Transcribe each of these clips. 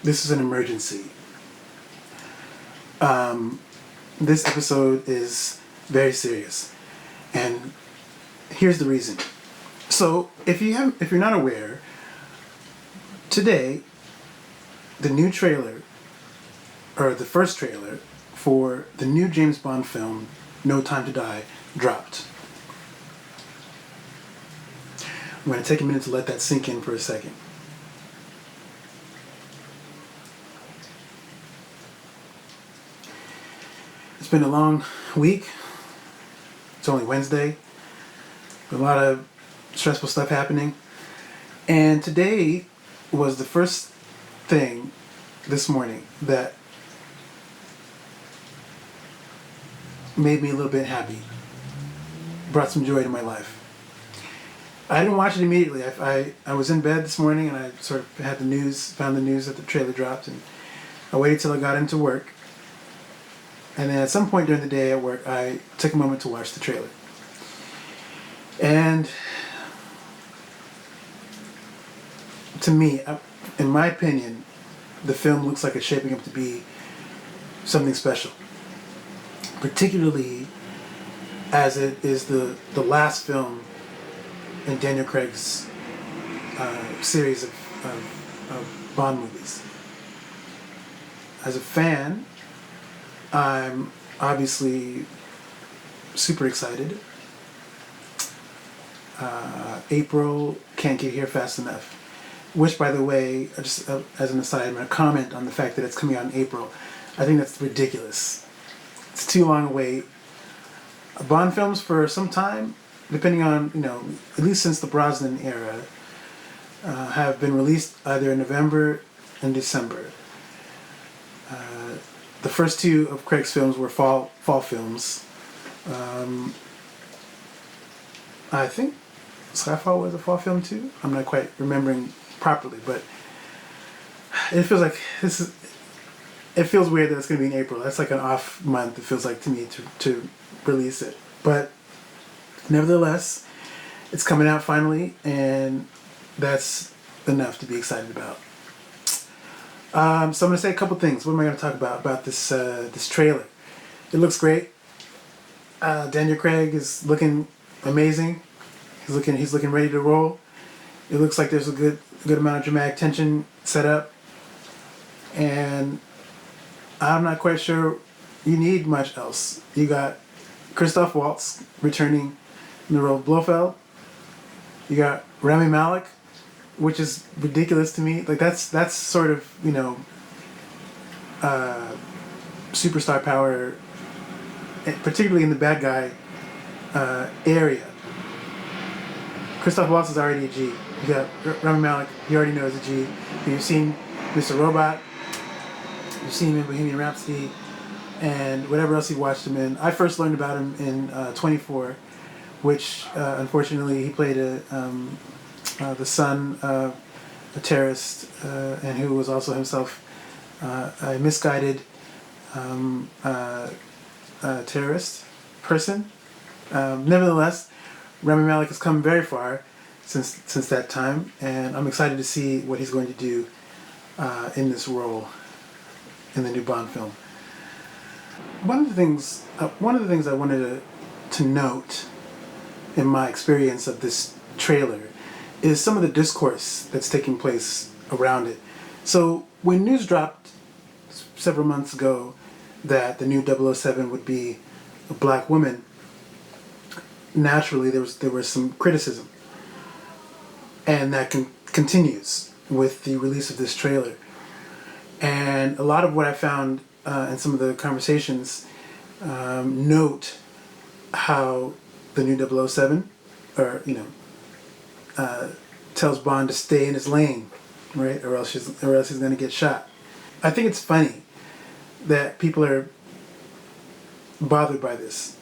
This is an emergency. This episode is very serious, and here's the reason. So, if you're not aware, today, the new trailer, or the first trailer for the new James Bond film, No Time to Die, dropped. I'm going to take a minute to let that sink in for a second. It's been a long week. It's only Wednesday. A lot of stressful stuff happening. And today was the first thing this morning that made me a little bit happy. Brought some joy to my life. I didn't watch it immediately. I was in bed this morning and I sort of had the news, found the news that the trailer dropped, and I waited till I got into work. And then at some point during the day at work, I took a moment to watch the trailer. And to me, in my opinion, the film looks like it's shaping up to be something special. Particularly as it is the last film in Daniel Craig's series of Bond movies. As a fan, I'm obviously super excited. April can't get here fast enough. Which, by the way, just as an aside, I'm going to comment on the fact that it's coming out in April. I think that's ridiculous. It's too long a wait. Bond films for some time, depending on, at least since the Brosnan era, have been released either in November and December. The first two of Craig's films were fall films. I think Skyfall was a fall film too. I'm not quite remembering properly, but it feels like it feels weird that it's going to be in April. That's like an off month, it feels like to me, to release it. But nevertheless, it's coming out finally, and that's enough to be excited about. So I'm going to say a couple things. What am I going to talk about this trailer? It looks great. Daniel Craig is looking amazing. He's looking ready to roll. It looks like there's a good amount of dramatic tension set up, and I'm not quite sure you need much else. You got Christoph Waltz returning in the role of Blofeld. You got Rami Malek, which is ridiculous to me. Like that's sort of superstar power, particularly in the bad guy area. Christoph Waltz is already a G. You got Rami Malek, you already know is a G. You've seen Mr. Robot, you've seen him in Bohemian Rhapsody, and whatever else you watched him in. I first learned about him in 24, which unfortunately he played the son of a terrorist, and who was also himself a misguided terrorist person. Nevertheless, Rami Malek has come very far since that time, and I'm excited to see what he's going to do in this role in the new Bond film. One of the things I wanted to note in my experience of this trailer is some of the discourse that's taking place around it. So when news dropped several months ago that the new 007 would be a black woman, naturally there was some criticism, and that continues with the release of this trailer. And a lot of what I found in some of the conversations note how the new 007, tells Bond to stay in his lane, right, or else he's going to get shot. I think it's funny that people are bothered by this.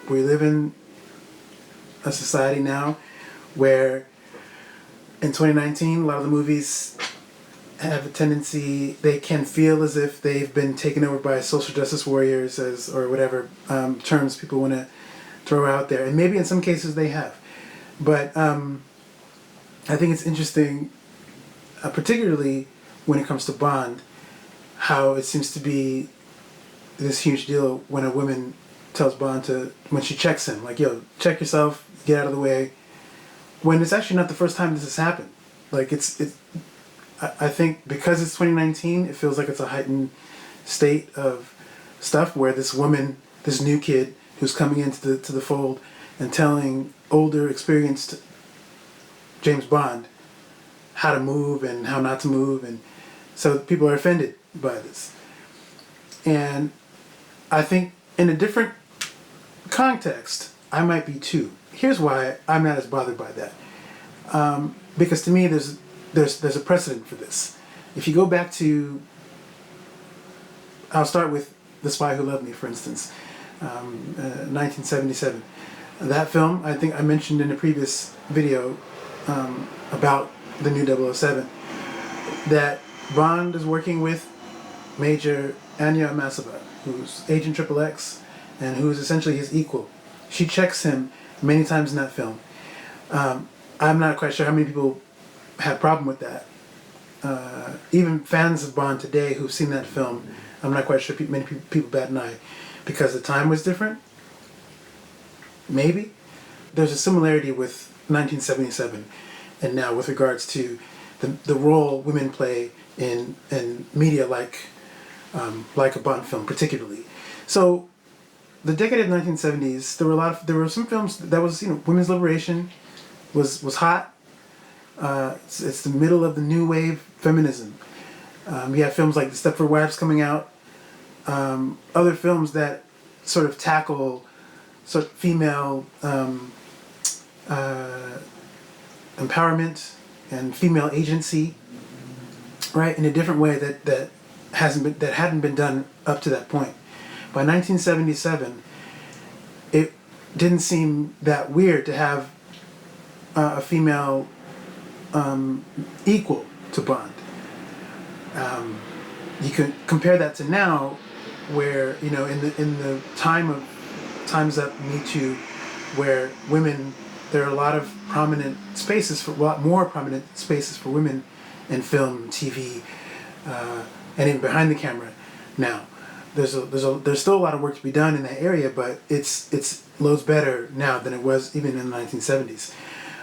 We live in a society now where in 2019 a lot of the movies have a tendency, they can feel as if they've been taken over by social justice warriors, or whatever terms people want to throw out there, and maybe in some cases they have. But I think it's interesting, particularly when it comes to Bond, how it seems to be this huge deal when a woman tells Bond to, when she checks him, like, yo, check yourself, get out of the way, when it's actually not the first time this has happened. Like, I think because it's 2019, it feels like it's a heightened state of stuff where this woman, this new kid who's coming into the fold and telling older, experienced James Bond how to move and how not to move, and so people are offended by this. And I think in a different context, I might be too. Here's why I'm not as bothered by that. Because to me, there's a precedent for this. If you go back to, I'll start with The Spy Who Loved Me, for instance, 1977. That film, I think I mentioned in a previous video about the new 007, that Bond is working with Major Anya Amasova, who's Agent XXX, and who's essentially his equal. She checks him many times in that film. I'm not quite sure how many people had a problem with that. Even fans of Bond today who've seen that film, I'm not quite sure many people bat an eye, because the time was different. Maybe. There's a similarity with 1977 and now with regards to the role women play in media like a Bond film particularly. So the decade of 1970s, there were some films that was, women's liberation was hot. It's the middle of the new wave feminism. You have films like The Stepford Wives coming out. Other films that sort of tackle sort of female empowerment and female agency, right, in a different way that hadn't been done up to that point. By 1977, it didn't seem that weird to have a female equal to Bond. You can compare that to now, where in the Time's Up, Me Too, where women, there are a lot more prominent spaces for women in film, TV, and even behind the camera. Now, there's still a lot of work to be done in that area, but it's loads better now than it was even in the 1970s.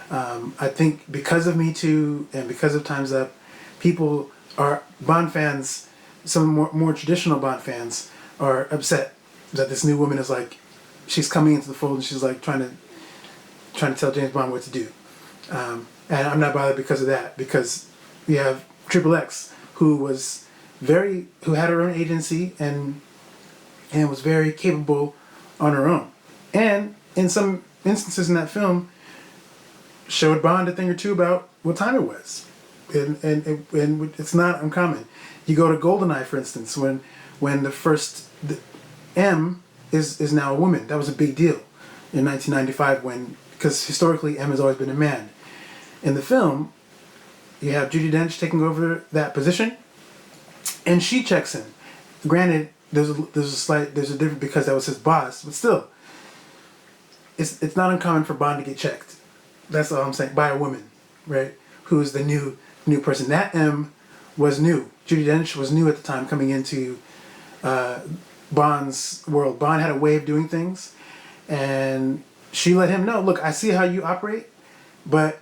I think because of Me Too and because of Time's Up, people are Bond fans. Some more traditional Bond fans are upset that this new woman is like, she's coming into the fold and she's like trying to tell James Bond what to do. And I'm not bothered because of that, because we have XXX, who had her own agency and was very capable on her own. And in some instances in that film, showed Bond a thing or two about what time it was. And it's not uncommon. You go to GoldenEye, for instance, when the M is now a woman. That was a big deal in 1995 because historically M has always been a man. In the film, you have Judi Dench taking over that position, and she checks him. Granted, there's a difference because that was his boss, but still, it's not uncommon for Bond to get checked. That's all I'm saying, by a woman, right? Who's the new person. That M was new. Judi Dench was new at the time, coming into Bond's world. Bond had a way of doing things, and she let him know, look, I see how you operate, but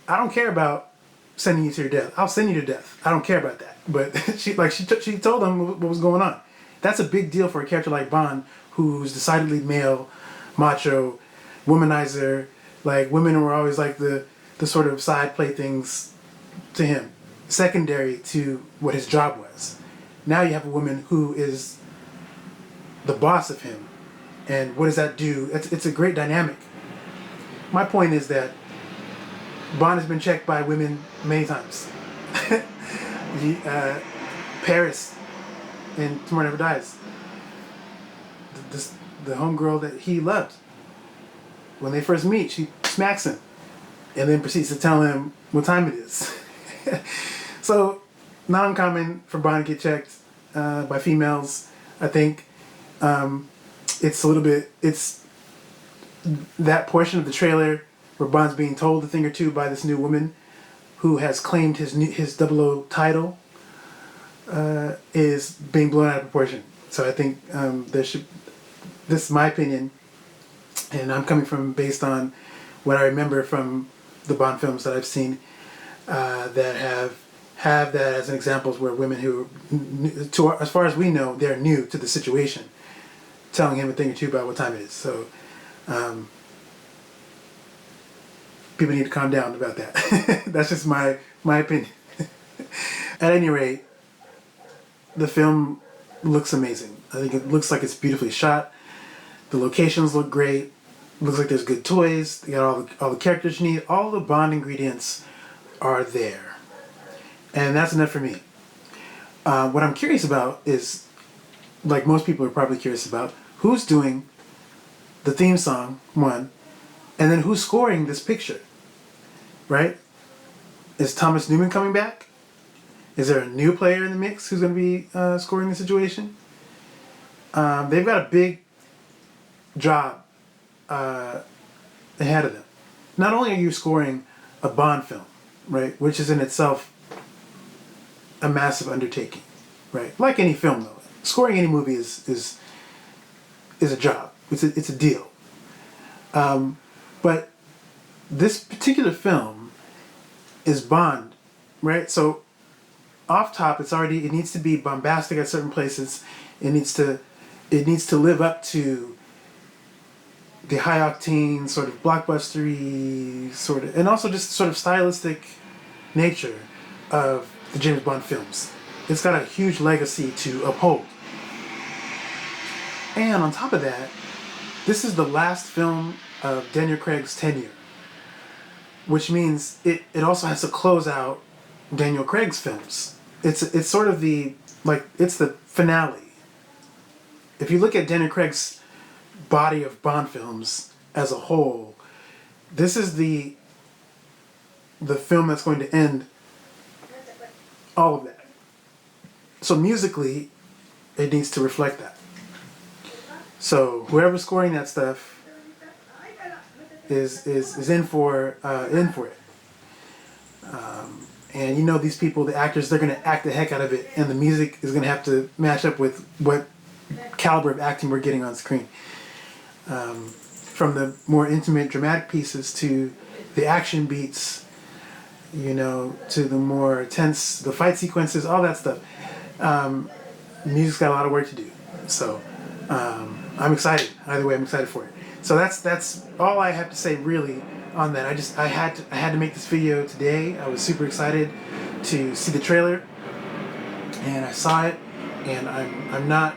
I don't care about sending you to your death. I'll send you to death. I don't care about that. But she told him what was going on. That's a big deal for a character like Bond, who's decidedly male, macho, womanizer. Like, women were always like the sort of side playthings to him, secondary to what his job was. Now you have a woman who is the boss of him. And what does that do? It's a great dynamic. My point is that Bond has been checked by women many times. Paris in Tomorrow Never Dies. The homegirl that he loved. When they first meet, she smacks him and then proceeds to tell him what time it is. So, not uncommon for Bond to get checked by females. I think it's that portion of the trailer where Bond's being told a thing or two by this new woman who has claimed his 00 title. is being blown out of proportion. So I think there should. This is my opinion, and I'm coming from based on what I remember from the Bond films that I've seen that have that as an examples where women who, to as far as we know, they're new to the situation, telling him a thing or two about what time it is. So people need to calm down about that. That's just my opinion. At any rate, the film looks amazing. I think it looks like it's beautifully shot. The locations look great. Looks like there's good toys. They got all the characters you need. All the Bond ingredients are there, and that's enough for me. What I'm curious about is, like most people are probably curious about, who's doing the theme song, one, and then who's scoring this picture, right? Is Thomas Newman coming back? Is there a new player in the mix who's going to be scoring the situation? They've got a big job ahead of them. Not only are you scoring a Bond film, right, which is in itself a massive undertaking, right? Like any film, though, scoring any movie is a job. It's a deal. But this particular film is Bond, right? So off top, it needs to be bombastic at certain places. It needs to live up to the high octane sort of blockbustery sort of, and also just sort of stylistic nature of the James Bond films. It's got a huge legacy to uphold. And on top of that, this is the last film of Daniel Craig's tenure, which means it also has to close out Daniel Craig's films. It's sort of it's the finale. If you look at Daniel Craig's body of Bond films as a whole, this is the film that's going to end all of that. So musically, it needs to reflect that. So whoever's scoring that stuff is in for it. And you know these people, the actors, they're going to act the heck out of it, and the music is going to have to match up with what caliber of acting we're getting on screen. From the more intimate, dramatic pieces to the action beats, to the more tense, the fight sequences, all that stuff. Music's got a lot of work to do. So I'm excited. Either way, I'm excited for it. So that's all I have to say really on that. I had to make this video today. I was super excited to see the trailer, and I saw it, and I'm not.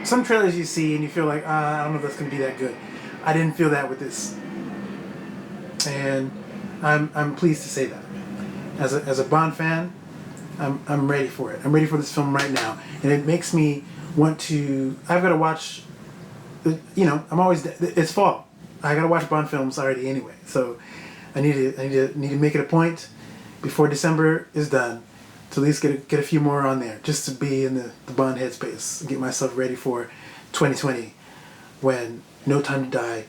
Some trailers you see and you feel like I don't know if that's gonna be that good. I didn't feel that with this, and I'm pleased to say that. As a Bond fan, I'm ready for it. I'm ready for this film right now, and it makes me want to. I've got to watch. I'm always. It's fall. I got to watch Bond films already anyway, so I need to make it a point before December is done to at least get a few more on there, just to be in the Bond headspace, get myself ready for 2020, when No Time to Die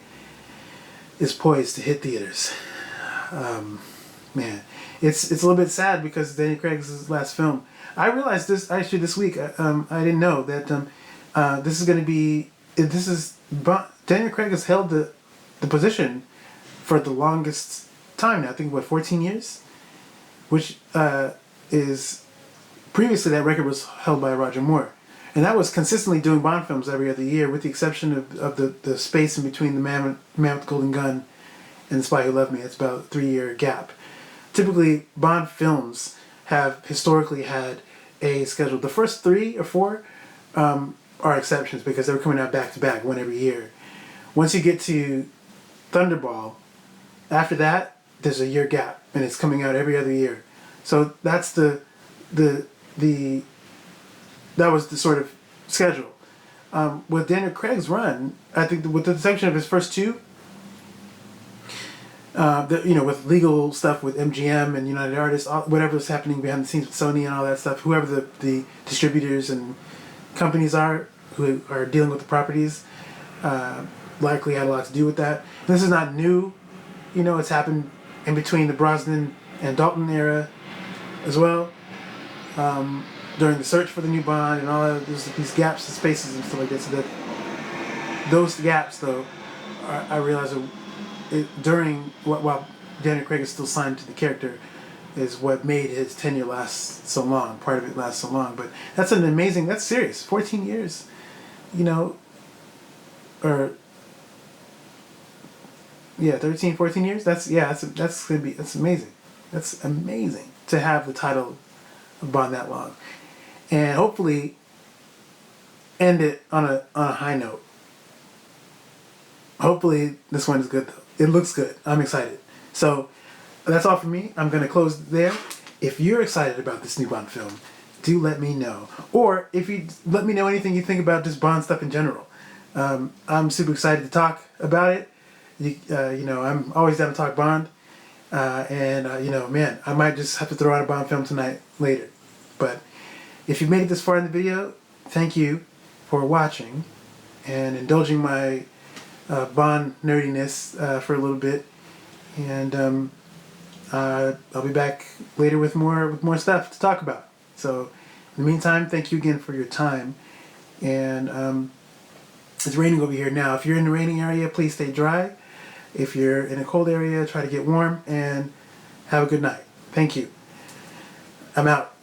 is poised to hit theaters. Man, it's a little bit sad because Daniel Craig's last film. I realized this actually this week. I didn't know that this is going to be. Daniel Craig has held the position for the longest time now. I think 14 years, which is previously that record was held by Roger Moore, and that was consistently doing Bond films every other year, with the exception of the space in between The Man with the Golden Gun and The Spy Who Loved Me. It's about a 3-year gap. Typically, Bond films have historically had a schedule. The first 3 or 4 are exceptions because they were coming out back to back, one every year. Once you get to Thunderball, after that there's a year gap, and it's coming out every other year. So that's that was the sort of schedule. With Daniel Craig's run, I think with the exception of his first 2, with legal stuff with MGM and United Artists, whatever's happening behind the scenes with Sony and all that stuff, whoever the distributors and companies are who are dealing with the properties, likely had a lot to do with that. And this is not new. It's happened in between the Brosnan and Dalton era as well. during the search for the new Bond and all that, there's these gaps and spaces and stuff like that. So that those gaps, though, I realize during while Daniel Craig is still signed to the character, is what made his tenure last so long. Part of it lasts so long, but that's an amazing. That's serious. 14 years, you know, or yeah, 13, 14 years. That's gonna be that's amazing. That's amazing to have the title of Bond that long, and hopefully end it on a high note. Hopefully this one is good though. It looks good. I'm excited. So that's all for me. I'm gonna close there. If you're excited about this new Bond film, do let me know. Or if you let me know anything you think about just Bond stuff in general. I'm super excited to talk about it. You know, I'm always down to talk Bond. You know, man, I might just have to throw out a Bond film tonight later. But if you've made it this far in the video, thank you for watching and indulging my Bond nerdiness for a little bit. And I'll be back later with more stuff to talk about. So in the meantime, thank you again for your time. And it's raining over here now. If you're in the raining area, please stay dry. If you're in a cold area, try to get warm and have a good night. Thank you. I'm out.